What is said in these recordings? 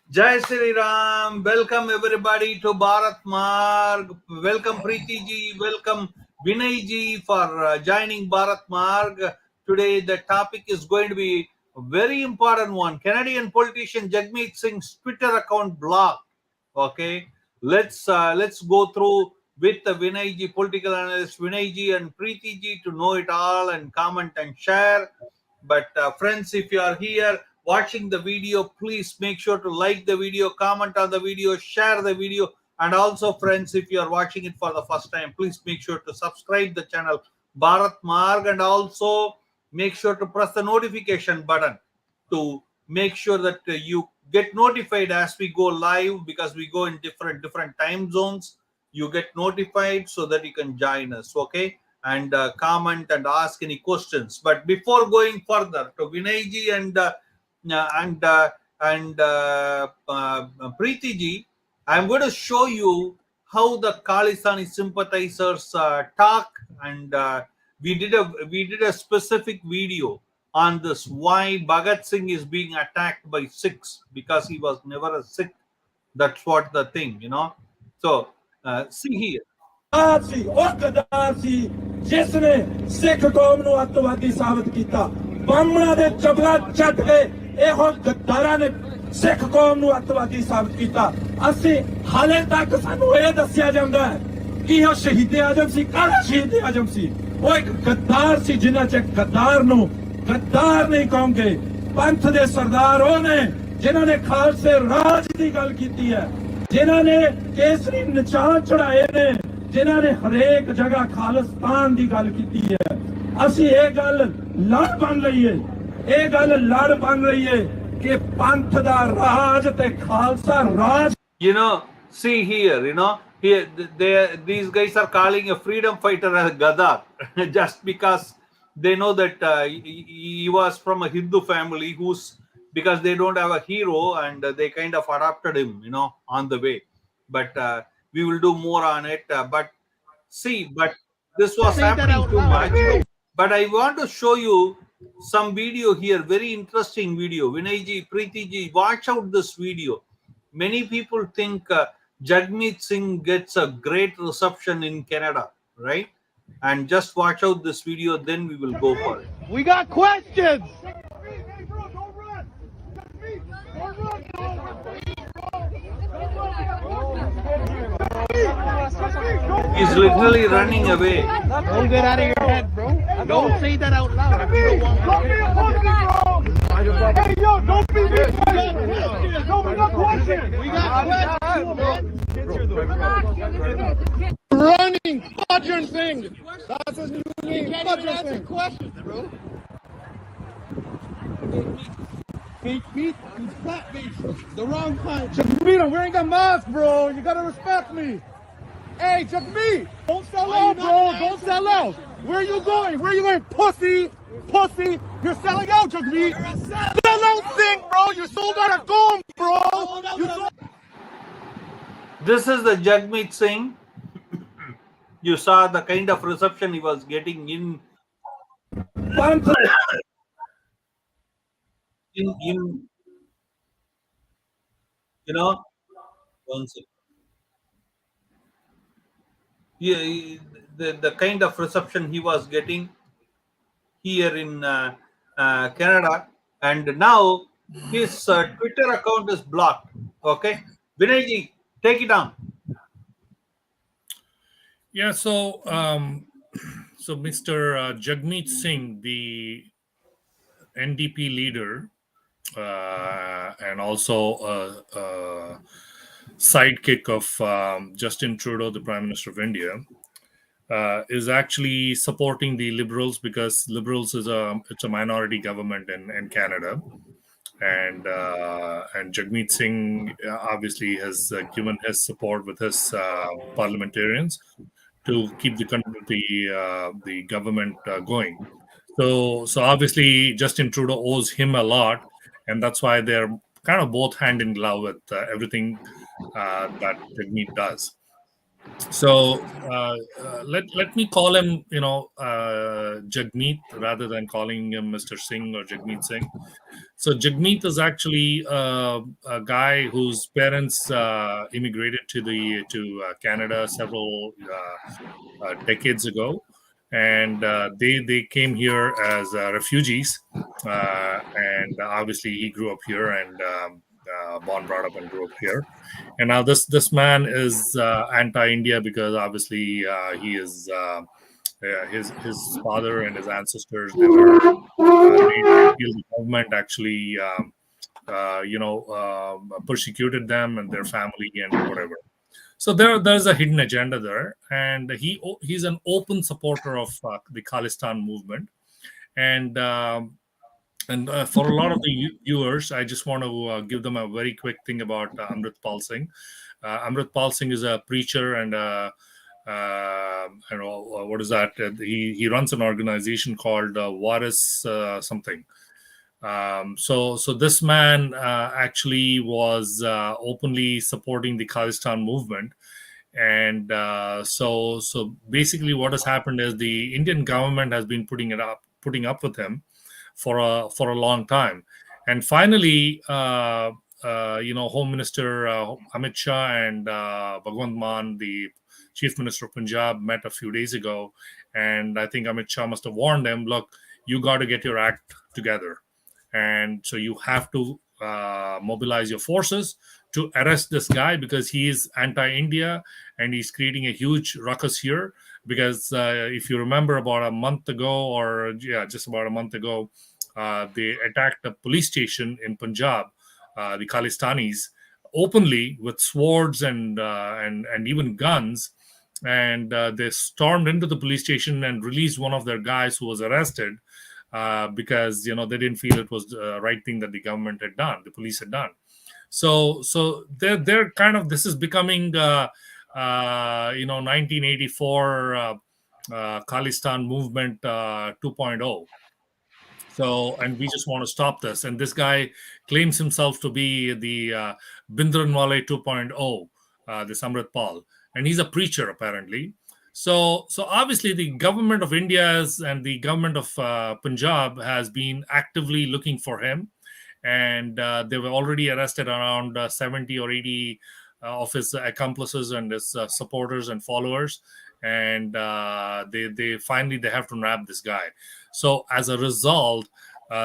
Jai Sri Ram. Welcome everybody to Bharat Marg. Welcome Preeti ji. Welcome Vinay ji for joining Bharat Marg. Today the topic is going to be a very important one. Canadian politician Jagmeet Singh's Twitter account blocked. Okay, let's go through with the Vinay ji, political analyst Vinay ji and Preeti ji to know it all and comment and share. But friends, if you are here watching the video, please make sure to like the video, comment on the video, share the video. And also, friends, if you are watching it for the first time, please make sure to subscribe the channel Bharat Marg, and also make sure to press the notification button to make sure that you get notified as we go live, because we go in different time zones. You get notified so that you can join us. Okay, and comment and ask any questions. But before going further to Vinay ji and Preeti ji, I'm going to show you how the Khalisani sympathizers talk, and we did a specific video on this, why Bhagat Singh is being attacked by Sikhs, because he was never a Sikh. That's what the thing, So see here. ਸੀ ਉਹ ਗਦਾਰ ਸੀ ਜਿਸ ਨੇ ਸਿੱਖ ਕੌਮ ਨੂੰ ਅੱਤਵਾਦੀ ਸਾਬਤ ਕੀਤਾ। ਬਾਹਮਣਾਂ ਦੇ ਚਬਲਾ ਚੱਟ ਕੇ ਇਹੋ ਗਦਾਰਾਂ ਨੇ ਸਿੱਖ ਕੌਮ ਨੂੰ ਅੱਤਵਾਦੀ ਸਾਬਤ ਕੀਤਾ। ਅਸੀਂ ਹਾਲੇ ਤੱਕ ਸਾਨੂੰ ਇਹ ਦੱਸਿਆ ਜਾਂਦਾ ਹੈ ਕਿ ਉਹ ਸ਼ਹੀਦ ਆਜ਼ਮ ਸੀ। ਕਾਹਦਾ ਸ਼ਹੀਦ ਆਜ਼ਮ ਸੀ? ਉਹ ਇੱਕ ਗਦਾਰ ਸੀ, ਜਿਨ੍ਹਾਂ ਚ ਗਦਾਰ ਨੂੰ ਗਦਾਰ ਨਹੀਂ ਕਹੋਗੇ। ਪੰਥ ਦੇ ਸਰਦਾਰ ਉਹ ਨੇ ਜਿਨ੍ਹਾਂ ਨੇ ਖਾਲਸੇ ਰਾਜ ਦੀ ਗੱਲ ਕੀਤੀ ਹੈ, ਜਿਨ੍ਹਾਂ ਨੇ ਕੇਸਰੀ ਨਿਸ਼ਾਨ ਚੜਾਏ ਨੇ, ਜਿਨ੍ਹਾਂ ਨੇ ਹਰੇਕ ਜਗ੍ਹਾ ਖਾਲਿਸਤਾਨ ਦੀ ਗੱਲ ਕੀਤੀ ਹੈ। ਅਸੀਂ ਇਹ ਗੱਲ ਲੜ ਬਣ ਰਹੀ ਹੈ, ਇਹ ਗੱਲ ਲੜ ਬਣ ਰਹੀ ਹੈ ਕਿ ਪੰਥ ਦਾ ਰਾਜ ਤੇ ਖਾਲਸਾ ਰਾਜ। See here, here these guys are calling a freedom fighter a Gadar just because they know that he was from a Hindu family, because they don't have a hero, and they kind of adopted him, on the way. But we will do more on it. But this was happening too much. But I want to show you some video here, very interesting video. Vinay ji, Preeti ji, watch out this video. Many people think Jagmeet Singh gets a great reception in Canada, right? And just watch out this video, then we will go for it. We got questions. He's literally running away. Don't get out of your head, bro. Don't say that out loud. If you don't want to. Hey, yo, don't be me. No, we got questions. We got questions. Running, Fudger Singh. That's his new name. Fudger Singh. Questions, bro. Meet, you slapped me the wrong time. Jagmeet, I'm wearing a mask, bro. You gotta respect me. Hey, Jagmeet, don't sell out, bro. Don't sell out. Where are you going? Where are you going? Pussy. You're selling out, Jagmeet. Sell out thing, bro. You sold out of gold, bro. This is the Jagmeet Singh. You saw the kind of reception he was getting in one second. Yeah, the kind of reception he was getting here in Canada, and now his Twitter account is blocked. Okay, Vinay ji, take it on. Yeah, so Mr. Jagmeet Singh, the NDP leader, and also a sidekick of Justin Trudeau, the Prime Minister of India, is actually supporting the Liberals, because Liberals is a minority government in Canada, and Jagmeet Singh obviously has given his support with his parliamentarians to keep the government going. So obviously Justin Trudeau owes him a lot, and that's why they're kind of both hand in glove with everything that Jagmeet does. So let me call him, Jagmeet, rather than calling him Mr. Singh or Jagmeet Singh. So Jagmeet is actually a guy whose parents immigrated to Canada several decades ago, and they came here as refugees, and obviously he grew up here and born, brought up, and grew up here. And now this man is anti-India because obviously he is. His father and his ancestors, they feel the government actually persecuted them and their family and whatever. So there's a hidden agenda there, and he's an open supporter of the Khalistan movement. And for a lot of the viewers, I just want to give them a very quick thing about Amritpal Singh. Amritpal Singh is a preacher and what is that? He runs an organization called Waris something. So this man actually was openly supporting the Khalistan movement, and so basically what has happened is the Indian government has been putting up with him for a long time, and finally, Home Minister Amit Shah and Bhagwant Mann, the Chief Minister of Punjab, met a few days ago, and I think Amit Shah must have warned them, look, you got to get your act together. And so you have to mobilize your forces to arrest this guy because he is anti-India and he's creating a huge ruckus here. Because if you remember, about a month ago, or just about a month ago, they attacked a police station in Punjab, the Khalistanis, openly with swords and even guns. And they stormed into the police station and released one of their guys who was arrested because they didn't feel it was the right thing that the government had done, the police had done. So they're kind of, this is becoming 1984 Khalistan movement 2.0. So, and we just want to stop this. And this guy claims himself to be the Bindranwale 2.0, this Amrit Pal, and he's a preacher apparently. So obviously the government of India and the government of Punjab has been actively looking for him, and they were already arrested around 70 or 80 of his accomplices and his supporters and followers, and they finally they have to nab this guy. So as a result,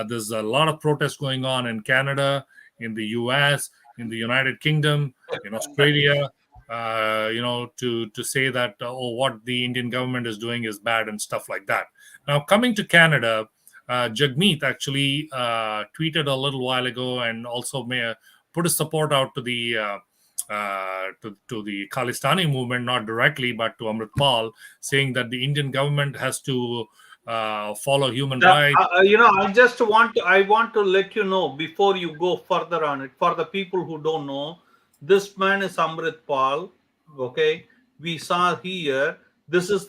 there's a lot of protests going on in Canada, in the US, in the United Kingdom, in Australia, to say that, what the Indian government is doing is bad and stuff like that. Now, coming to Canada, Jagmeet actually tweeted a little while ago and also put his support out to the to the Khalistani movement, not directly, but to Amrit Pal, saying that the Indian government has to follow human rights. I want to let you know before you go further on it. For the people who don't know, this man is Amrit Pal. Okay, we saw here. This guy is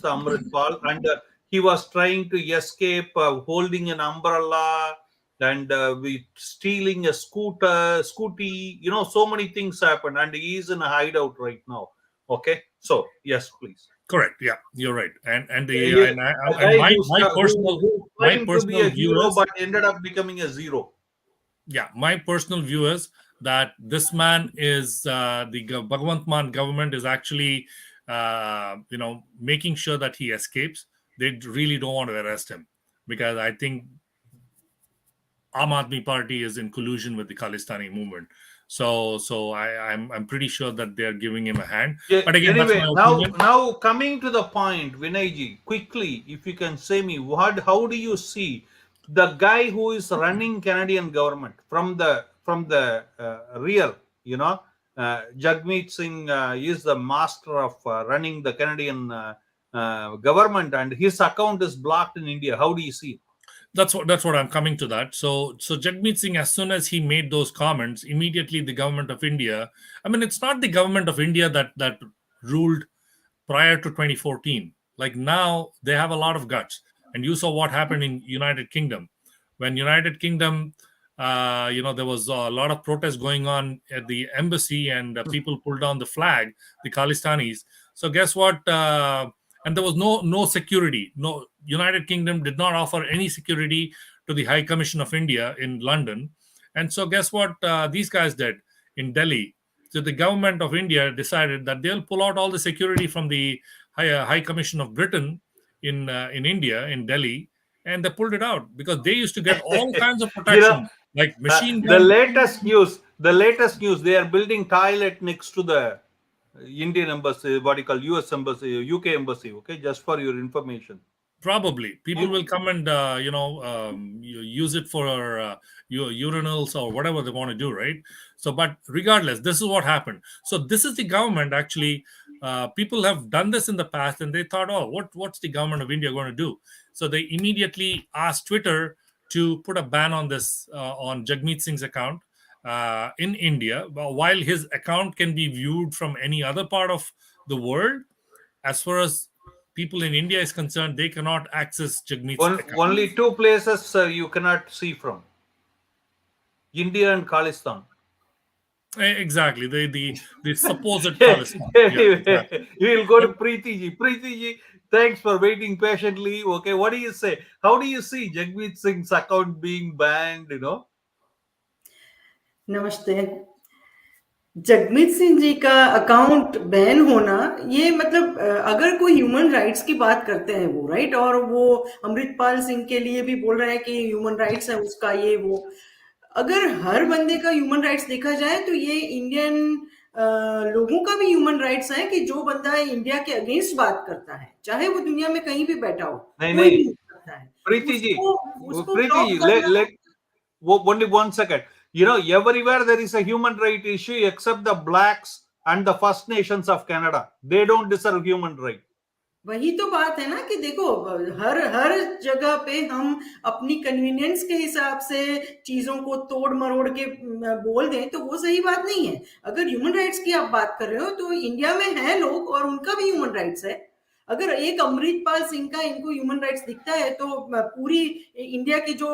the Amrit Pal, and he was trying to escape, holding an umbrella, and we stealing a scooty. So many things happened, and he is in a hideout right now. Okay, so yes, please. Correct. Yeah, you're right. And my personal view is, but ended up becoming a zero. Yeah, my personal view is that this man is the Bhagwant Mann government is actually making sure that he escapes. They really don't want to arrest him because I think Aam Aadmi Party is in collusion with the Khalistani movement. So I'm pretty sure that they're giving him a hand. Yeah, but again, anyway, that's my opinion. now coming to the point, Vinayji, quickly, if you can say me, how do you see the guy who is running Canadian government from the real, Jagmeet Singh is the master of running the Canadian government, and his account is blocked in India. How do you see it? That's what I'm coming to that. So Jagmeet Singh, as soon as he made those comments, immediately the government of India, I mean, it's not the government of India that ruled prior to 2014. Like now they have a lot of guts. And you saw what happened in United Kingdom. When United Kingdom there was a lot of protest going on at the embassy, and people pulled down the flag, the Khalistanis. So guess what? And there was no security. No, United Kingdom did not offer any security to the High Commission of India in London. And so guess what? These guys did in Delhi. So the government of India decided that they'll pull out all the security from the High Commission of Britain in India, in Delhi, and they pulled it out because they used to get all kinds of You know, protection, like machine the gun. latest news, they are building toilet next to the Indian embassy, what you call US embassy, UK embassy. Okay, just for your information. Probably people will come and use it for urinals or whatever they want to do, right? So, but regardless, this is what happened. So this is the government actually. People have done this in the past, and they thought, oh, what's the government of India going to do? So they immediately asked Twitter to put a ban on this, on Jagmeet Singh's account in India, while his account can be viewed from any other part of the world. As far as people in India is concerned, they cannot access Jagmeet's account. Only two places you cannot see from: India and Khalistan. Exactly, the supposed Khalistan. Yeah, exactly. We will go to Preeti ji. Preeti ji, thanks for waiting patiently. Okay, what do you say? How do you see Jagmeet Singh's account being banned? नमस्ते। जगमीत सिंह जी का account ban होना, ये मतलब अगर कोई human rights की बात करते हैं वो, राइट, और वो अमृतपाल सिंह के लिए भी बोल रहे हैं कि ह्यूमन राइट्स है उसका, ये वो, अगर हर बंदे का ह्यूमन राइट्स देखा जाए तो ये इंडियन लोगों का भी ह्यूमन राइट्स है कि जो बंदा इंडिया के अगेंस्ट बात करता है, चाहे वो दुनिया में कहीं भी बैठा हो, कोई भी करता है, Preeti ji, उसको Preeti ji, only 1 second. Everywhere there is a human right issue except the blacks and the First Nations of Canada. They don't deserve human right. वही तो बात है ना कि देखो, हर जगह पे हम अपनी कन्वीनियंस के हिसाब से चीजों को तोड़ मरोड़ के बोल दें तो वो सही बात नहीं है। अगर ह्यूमन राइट्स की आप बात कर रहे हो तो इंडिया में है लोग और उनका भी ह्यूमन राइट्स है। अगर एक अमृतपाल सिंह का इनको ह्यूमन राइट्स दिखता है तो पूरी इंडिया की जो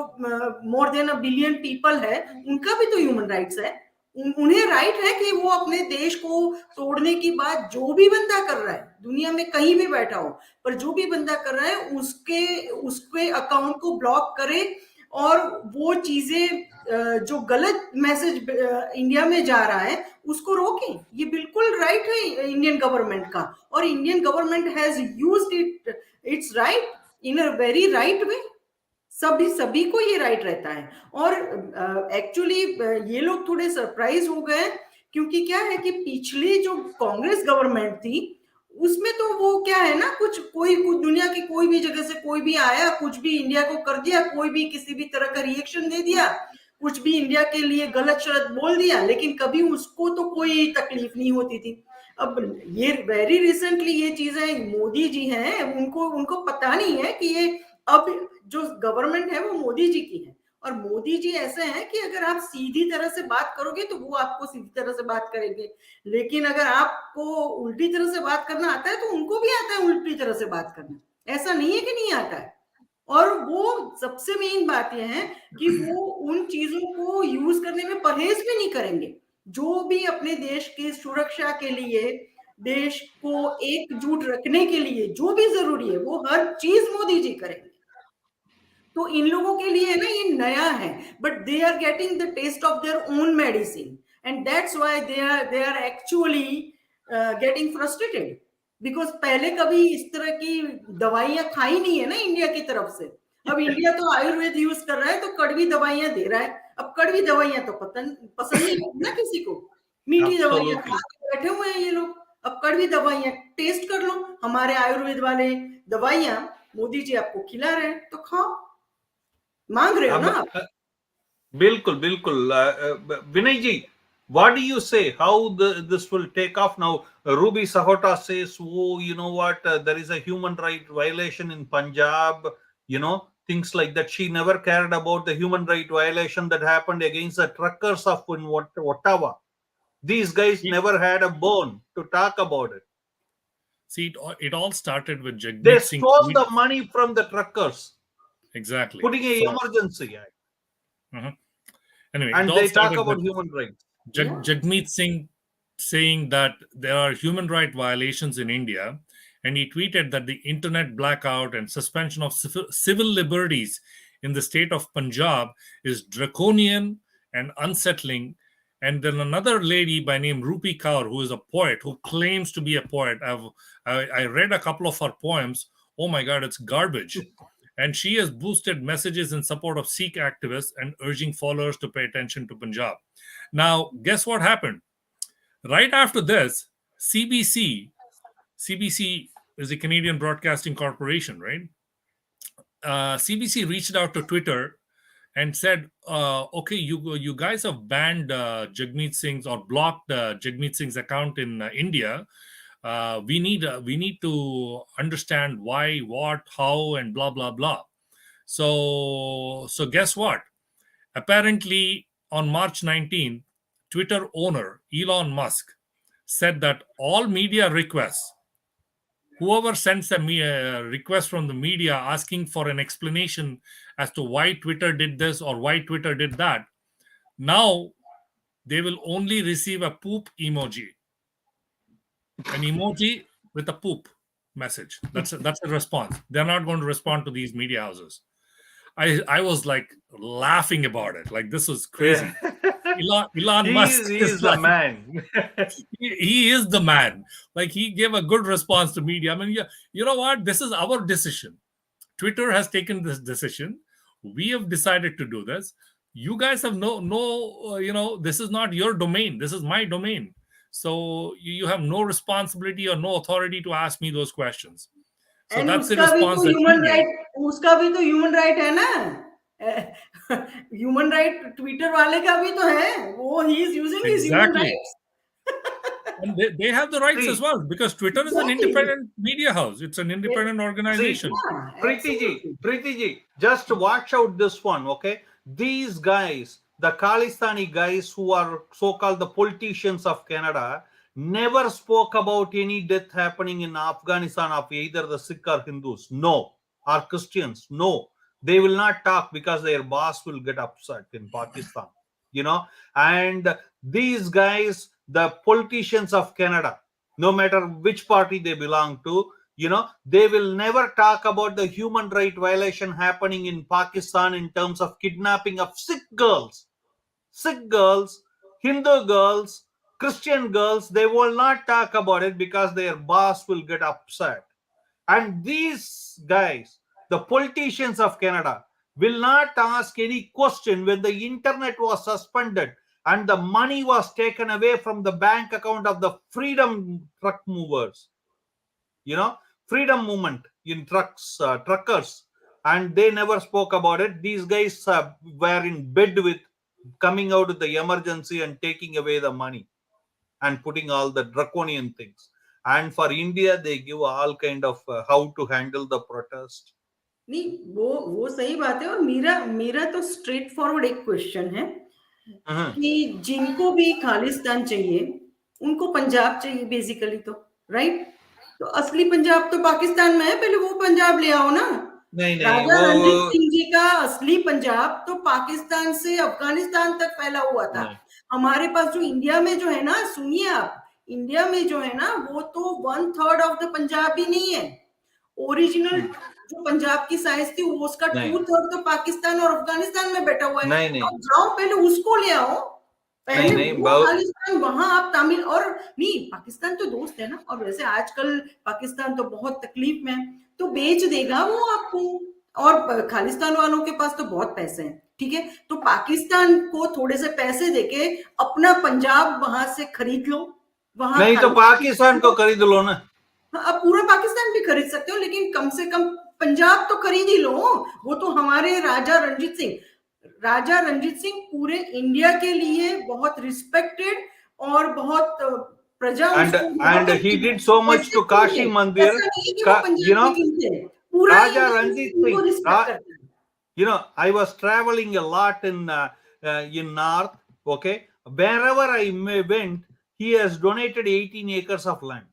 मोर देन 1 बिलियन पीपल है उनका भी तो ह्यूमन राइट्स है। उन्हें राइट है कि वो अपने देश को तोड़ने की बात जो भी बंदा कर रहा है, दुनिया में कहीं भी बैठा हो, पर जो भी बंदा कर रहा है उसके अकाउंट को ब्लॉक करे और वो चीजें जो गलत मैसेज इंडिया में जा रहा है उसको रोकें। ये बिल्कुल राइट है इंडियन गवर्नमेंट का, और Indian government has used it's right in a very right way. सभी को ये राइट रहता है। और एक्चुअली ये लोग थोड़े सरप्राइज हो गए क्योंकि क्या है कि पिछली जो कांग्रेस गवर्नमेंट थी उसमें तो वो क्या है ना, कुछ दुनिया की कोई भी जगह से कोई भी आया, कुछ भी इंडिया को कर दिया, कोई भी किसी भी तरह का रिएक्शन दे दिया, कुछ भी इंडिया के लिए गलत शब्द बोल दिया, लेकिन कभी उसको तो कोई तकलीफ नहीं होती थी। अब ये वेरी रिसेंटली ये चीजें मोदी जी हैं, उनको पता नहीं है कि ये अब जो गवर्नमेंट है वो मोदी जी की है, और मोदी जी ऐसे हैं कि अगर आप सीधी तरह से बात करोगे तो वो आपको सीधी तरह से बात करेंगे, लेकिन अगर आपको उल्टी तरह से बात करना आता है तो उनको भी आता है उल्टी तरह से बात करना, ऐसा नहीं है कि नहीं आता है। और वो सबसे मेन बात यह है कि वो उन चीजों को यूज करने में परहेज भी नहीं करेंगे। जो भी अपने देश की सुरक्षा के लिए, देश को एकजुट रखने के लिए जो भी जरूरी है वो हर चीज मोदी जी करेंगे। तो इन लोगों के लिए ना ये नया है, but they are getting the taste of their own medicine and that's why they are actually getting frustrated, because पहले कभी इस तरह की दवाइयां खाई नहीं है ना इंडिया की तरफ से। अब इंडिया तो आयुर्वेद यूज कर रहा है तो कड़वी दवाइयां दे रहा है। अब कड़वी दवाइयां तो पसंद नहीं होती ना किसी को, मीठी दवाइयां खा के बैठे हुए हैं ये लोग। अब कड़वी दवाइयां टेस्ट कर लो, हमारे आयुर्वेद वाले दवाइयां मोदी जी आपको खिला रहे हैं तो खाओ, मांग रहे हो ना आप। बिल्कुल बिल्कुल। विनय जी, what do you say? How this will take off now? Ruby Sahota says, "Oh, you know what? There is a human right violation in Punjab. Things like that. She never cared about the human right violation that happened against the truckers of Ottawa. These guys never had a bone to talk about it. See, it all started with Jagmeet They Singh. stole the money from the truckers. Exactly. Putting an emergency act. Anyway, it And all they talk started about with human rights. Jagmeet Singh saying that there are human right violations in India, and he tweeted that the internet blackout and suspension of civil liberties in the state of Punjab is draconian and unsettling. And then another lady by name Rupi Kaur, who is a poet, who claims to be a poet. I read a couple of her poems. Oh my God, it's garbage. And she has boosted messages in support of Sikh activists and urging followers to pay attention to Punjab. Now, guess what happened? Right after this, CBC is a Canadian Broadcasting Corporation, right? CBC reached out to Twitter and said, "Okay, you guys have banned Jagmeet Singh's or blocked Jagmeet Singh's account in India. We need to understand why, what, how, and blah blah blah." So guess what? Apparently, on March 19th, Twitter owner Elon Musk said that all media requests, whoever sends a request from the media asking for an explanation as to why Twitter did this or why Twitter did that, now they will only receive a poop emoji, an emoji with a poop message. That's a response. They're not going to respond to these media houses. I was like laughing about it. Like, this was crazy. Elon Musk He is is the like, man. he is the man. Like, he gave a good response to media. I mean, yeah, you know what? This is our decision. Twitter has taken this decision. We have decided to do this. You guys have this is not your domain. This is my domain. So you have no responsibility or no authority to ask me those questions. So And that's the उसका भी response तो that he human gave. Right उसका भी तो human right है ना human right Twitter वाले का भी तो है वो he is using his human Exactly. Rights And they have the rights as See, well, because Twitter is an Exactly. independent media house. It's an independent organization. Yeah, Preeti ji, just watch out this one, okay? These guys, the Khalistani guys who are so-called the politicians of Canada, never spoke about any death happening in Afghanistan of either the Sikh or Hindus. No. Or Christians. No. They will not talk because their boss will get upset in Pakistan. You know, and these guys, the politicians of Canada, no matter which party they belong to, you know, they will never talk about the human right violation happening in Pakistan in terms of kidnapping of Sikh girls, Hindu girls, Christian girls. They will not talk about it because their boss will get upset. And these guys, the politicians of Canada, will not ask any question when the internet was suspended and the money was taken away from the bank account of the freedom truck movers, you know, freedom movement in truckers, and they never spoke about it. These guys were in bed with coming out of the emergency and taking away the money and putting all the draconian things. And for India, they give all kind of how to handle the protest. नहीं वो सही बात है और मेरा तो straight forward एक question है कि जिनको भी खालिस्तान चाहिए उनको पंजाब चाहिए बेसिकली तो राइट तो असली पंजाब तो पाकिस्तान में है पहले वो पंजाब ले आओ ना नहीं राजा रणजीत सिंह जी का असली पंजाब तो पाकिस्तान से अफगानिस्तान तक फैला हुआ था हमारे पास जो इंडिया में जो है ना सुनिए आप इंडिया में जो है ना वो तो 1/3 ऑफ द पंजाब भी नहीं है ओरिजिनल जो पंजाब की साइज थी वो उसका 2/3 तो पाकिस्तान और अफगानिस्तान में बैठा हुआ है आप जाओ पहले उसको ले आओ पहले खालिस्तान वहां आप तमिल और नहीं पाकिस्तान तो दोस्त है ना और वैसे आजकल पाकिस्तान तो बहुत तकलीफ में तो बेच देगा वो आपको और खालिस्तान वालों के पास तो बहुत पैसे हैं ठीक है तो पाकिस्तान को थोड़े से पैसे देके अपना पंजाब वहां से खरीद लो वहां नहीं तो पाकिस्तान को खरीद लो ना आप पूरा पाकिस्तान भी खरीद सकते हो लेकिन कम से कम पंजाब तो खरीद ही लो वो तो हमारे राजा रणजीत सिंह पूरे इंडिया के लिए बहुत रिस्पेक्टेड और बहुत प्रजा and he did so much to Kashi Mandir, you know, Raja Ranjit Singh, you know, I was traveling a lot in north, okay, wherever I went he has donated 18 acres of land,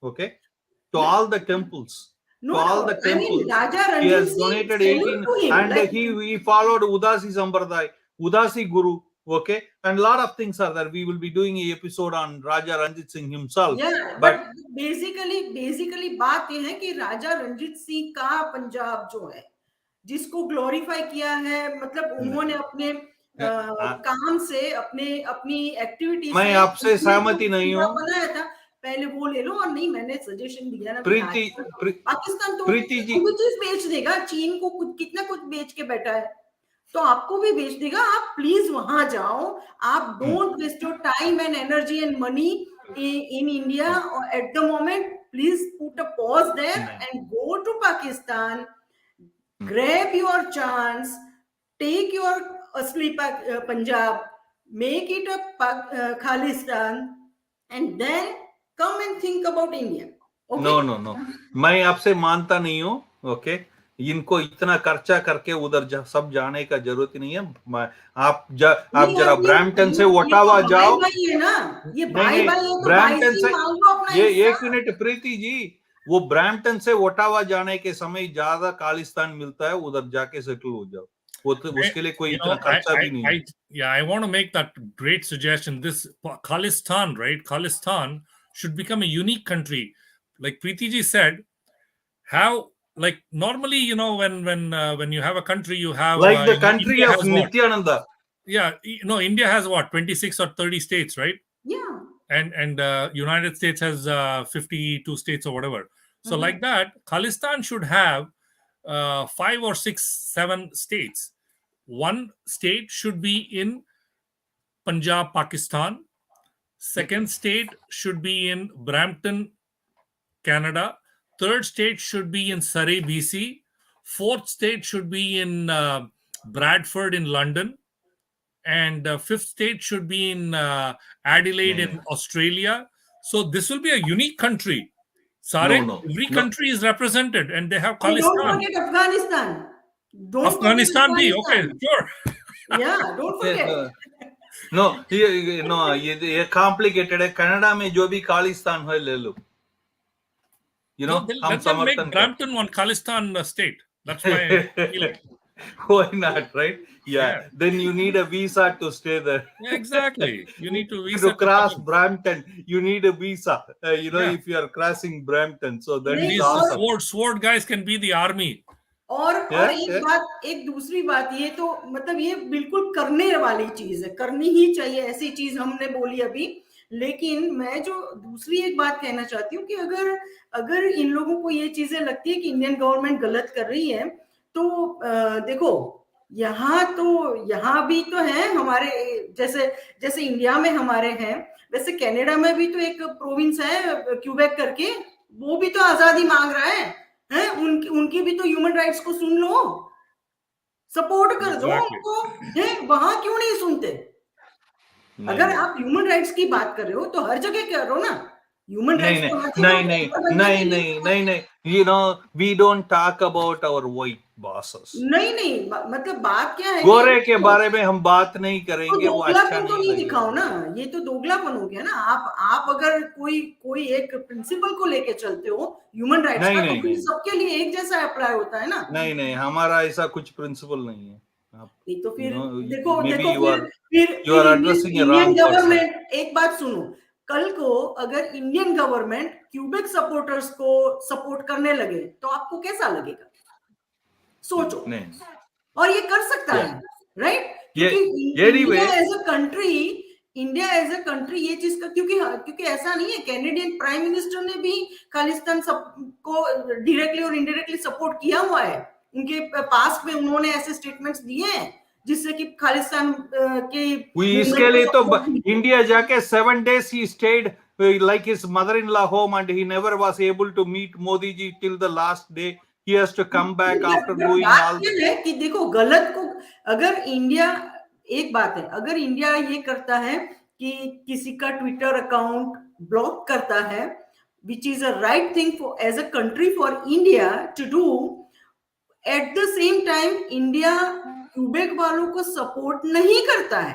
okay, to all the temples. He has donated 18 and he followed Udasi Sampradaya. Udasi Guru. Okay, and a lot of things are there. We will be doing an episode on Raja Ranjit Singh himself. Yeah, but but basically बात ये है कि राजा रंजीत सिंह का पंजाब जो है, जिसको glorify किया है, मतलब उन्होंने अपने काम से, अपनी एक्टिविटी मैं से आपसे सहमति नहीं हूँ। बनाया था। पहले वो ले लो, और नहीं, मैंने सजेशन दिया ना, पाकिस्तान तो प्रीति जी कुछ चीज बेच देगा, चीन को कितना कुछ बेच के बैठा है, तो आपको भी बेच देगा। आप प्लीज वहां जाओ, आप don't waste your time and energy and money in India at the moment. Please put a pause there and go to Pakistan, grab your chance, take your asli Punjab, make it a Khalistan, and then come and think about India. Okay? No. मैं आपसे मानता नहीं हूँ। Okay, इनको इतना खर्चा करके उधर सब जाने का जरूरत नहीं है। आप जरा ब्रैम्पटन से ओटावा जाओ। ये ब्रैम्पटन से ये 1 मिनट प्रीति जी, वो ब्रैम्पटन से ओटावा जाने के समय ज्यादा खालिस्तान मिलता है, उधर जाके सेटल हो जाओ। वो तो उसके लिए कोई इतना खर्चा भी नहीं है। Yeah, I want to make that great suggestion. This Khalistan, right? Khalistan should become a unique country. Like Preeti ji said, how, like normally, when you have a country, you have like the country of Nityananda. Yeah, India has what, 26 or 30 states, right? Yeah. And United States has 52 states or whatever. So like that, Khalistan should have 5 or 6, 7 states. One state should be in Punjab, Pakistan. Second state should be in Brampton, Canada. Third state should be in Surrey, BC. Fourth state should be in Bradford in London. And fifth state should be in Adelaide in Australia. So this will be a unique country. Every country is represented, and they have Khalistan. Don't forget Afghanistan. Afghanistan bhi, okay, sure. Yeah, don't forget. No, ये complicated है। Canada में जो भी खालिस्तान है ले लो। Let them make Brampton one Khalistan state. That's my feeling. Why not, right? Yeah. Then you need a visa to stay there. Yeah, exactly. You need to visa to cross Brampton. You need a visa. If you are crossing Brampton, so that is awesome. Sword guys can be the army. और एक दूसरी बात, ये तो मतलब ये बिल्कुल करने वाली चीज है, करनी ही चाहिए, ऐसी चीज हमने बोली अभी। लेकिन मैं जो दूसरी एक बात कहना चाहती हूँ कि अगर इन लोगों को ये चीजें लगती है कि इंडियन गवर्नमेंट गलत कर रही है, तो देखो यहाँ भी तो है हमारे, जैसे इंडिया में हमारे हैं, वैसे कनाडा में भी तो एक प्रोविंस है क्यूबेक करके, वो भी तो आजादी मांग रहा है। उनकी भी तो ह्यूमन राइट्स को सुन लो, सपोर्ट कर दो उनको। वहां क्यों नहीं सुनते? अगर आप ह्यूमन राइट्स की बात कर रहे हो तो हर जगह करो ना। ह्यूमन राइट्स नहीं, we don't talk about our white bosses. नहीं, मतलब बात क्या है, गोरे के बारे में हम बात नहीं करेंगे। वो अच्छा नहीं दिखाओ ना, ये तो दोगलापन हो गया ना। आप अगर कोई एक प्रिंसिपल को लेके चलते हो ह्यूमन राइट्स का, तो सबके लिए एक जैसा अप्लाई होता है ना। नहीं, हमारा ऐसा कुछ प्रिंसिपल नहीं है। तो फिर देखो इंडियन गवर्नमेंट, एक बात सुनो, कल को अगर इंडियन गवर्नमेंट क्यूबेक सपोर्टर्स को सपोर्ट करने लगे तो आपको कैसा लगेगा? सोचो। और ये कर सकता है, right? India as a country ये चीज का, क्योंकि ऐसा नहीं है, कैनेडियन प्राइम मिनिस्टर ने भी खालिस्तान को डायरेक्टली और इनडायरेक्टली सपोर्ट किया हुआ है। उनके पास में उन्होंने ऐसे स्टेटमेंट्स दिए हैं जिससे कि खालिस्तान के इसके लिए तो इंडिया जाके 7 days he stayed like his mother-in-law home and he never was able to meet Modi ji till the last day. He has to come back after doing all this. कि देखो, गलत को अगर इंडिया, एक बात है, अगर इंडिया ये करता है कि किसी का ट्विटर अकाउंट ब्लॉक करता है, which is a right thing for as a country for India to do, at the same time India Quebec वालों को सपोर्ट नहीं करता है।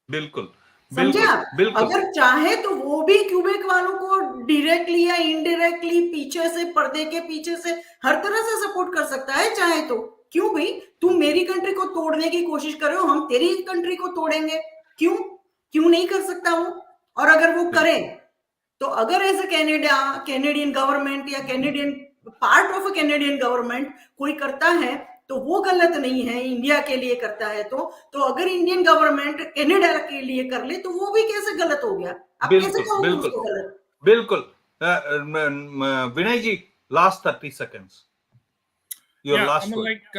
बिल्कुल, समझे आप? अगर चाहे तो वो भी क्यूबेक वालों को डायरेक्टली या इनडायरेक्टली पीछे से, पर्दे के पीछे से, हर तरह से सपोर्ट कर सकता है चाहे तो। क्यों भाई, तुम मेरी कंट्री को तोड़ने की कोशिश कर रहे हो, हम तेरी कंट्री को तोड़ेंगे, क्यों नहीं कर सकता वो? और अगर वो करे तो अगर एज अ कैनेडियन गवर्नमेंट या Canadian part of a Canadian government कोई करता है तो वो गलत नहीं है, इंडिया के लिए करता है तो अगर इंडियन गवर्नमेंट कनाडा के लिए कर ले तो वो भी कैसे गलत हो गया? आप कैसे कहोगे उसको गलत? बिल्कुल। विनय जी, last 30 seconds. Your Yeah, I last mean, word. like,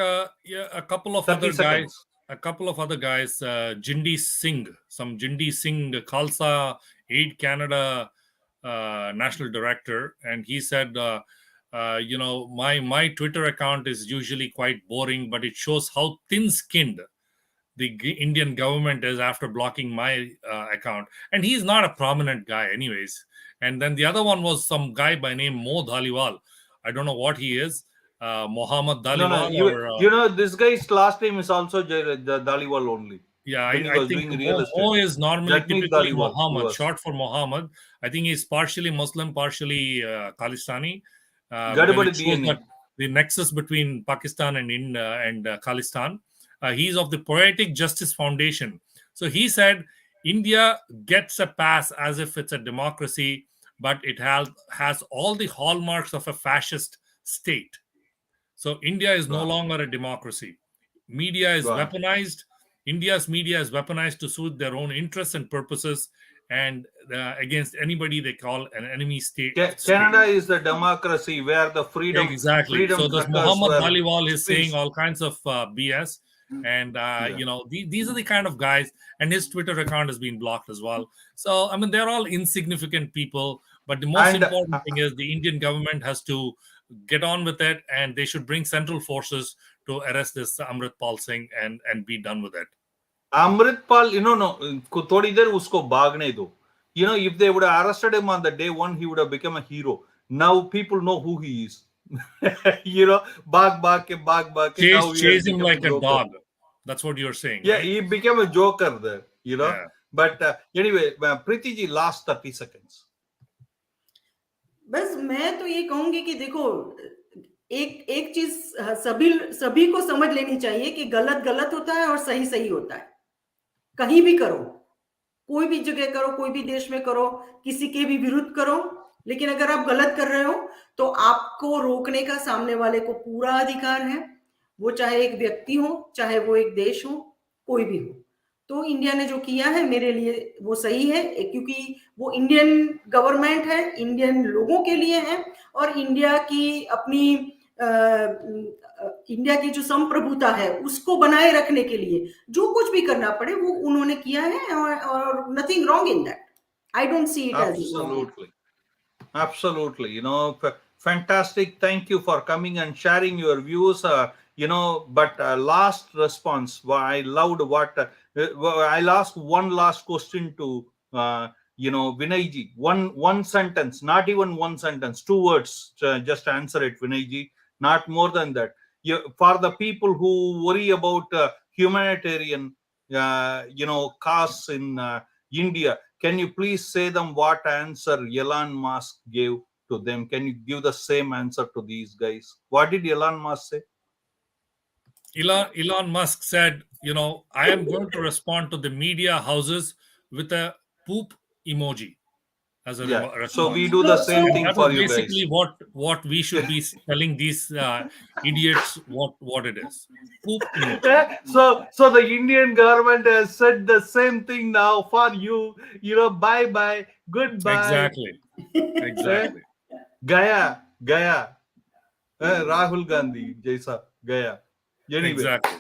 a couple of 30 other seconds. guys, Jindi Singh, Khalsa Aid Canada national director, and he said, my Twitter account is usually quite boring, but it shows how thin-skinned the Indian government is after blocking my account. And he's not a prominent guy, anyways. And then the other one was some guy by name Mo Dhaliwal. I don't know what he is. Mohammed No, Dhaliwal, you know, this guy's last name is also the Daliwal only. yeah, When he I was think doing real Mo estate. is normally Jagmeet typically Dhaliwal, he Mohammed, was. short for Mohammed. I think he's partially Muslim, partially Khalistani. Because Gadbadi it shows DNA. that the nexus between Pakistan and Khalistan. He's of the Poetic Justice Foundation. So he said India gets a pass as if it's a democracy, but it has all the hallmarks of a fascist state. So India is no Wow. longer a democracy. Media is Wow. weaponized. India's media is weaponized to suit their own interests and purposes, and against anybody they call an enemy state. Canada is the democracy where the freedom Exactly. So this suckers Mohammed were Dhaliwal is squeezed. saying all kinds of BS, and these are the kind of guys, and his Twitter account has been blocked as well. So I mean, they're all insignificant people, but the most And, important thing is the Indian government has to get on with it, and they should bring central forces to arrest this Amritpal Singh and be done with it. Amritpal, थोड़ी देर उसको भागने दो. If they would have arrested him on the day one, he would have become a hero. Now people know who he is. Bag ke. Chase him like a dog. That's what you're saying. Yeah, right? he became a joker there, Yeah. But anyway, Preeti ji, last 30 seconds. बस मैं तो ये कहूंगी कि देखो, एक चीज सभी को समझ लेनी चाहिए कि गलत गलत होता है और सही सही होता है. कहीं भी करो, कोई भी जगह करो, कोई भी देश में करो, किसी के भी विरुद्ध करो, लेकिन अगर आप गलत कर रहे हो तो आपको रोकने का सामने वाले को पूरा अधिकार है, वो चाहे एक व्यक्ति हो, चाहे वो एक देश हो, कोई भी हो. तो इंडिया ने जो किया है मेरे लिए वो सही है, क्योंकि वो इंडियन गवर्नमेंट है, इंडियन लोगों के लिए है, और इंडिया की जो संप्रभुता है उसको बनाए रखने के लिए जो कुछ भी करना पड़े वो उन्होंने किया है, और nothing wrong in that. I don't see it as Absolutely. Fantastic. Thank you for coming and sharing your views. But last response, I loved what I'll ask one last question to Vinay ji. One sentence, not even one sentence, 2 words. Just answer it, Vinay ji. Not more than that. For the people who worry about humanitarian, cause in India, can you please say them what answer Elon Musk gave to them? Can you give the same answer to these guys? What did Elon Musk say? Elon Musk said, I am going to respond to the media houses with a poop emoji as a response. So we do the same thing for you guys. Basically what we should be telling these idiots what it is. Poop emoji. So the Indian government has said the same thing now for you. Bye, goodbye. Exactly. Gaya. Rahul Gandhi, Jaisa, Gaya. Anyway, Exactly.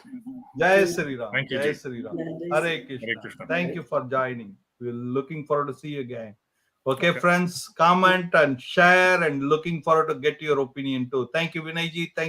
Jai Sri Ram. Thank you, Jai Ji. Sri Ram. Hare Hare Krishna. Hare Krishna. Thank you for joining. We're looking forward to see you again. Okay, friends, comment and share, and looking forward to get your opinion too. Thank you, Vinay ji. Thank you.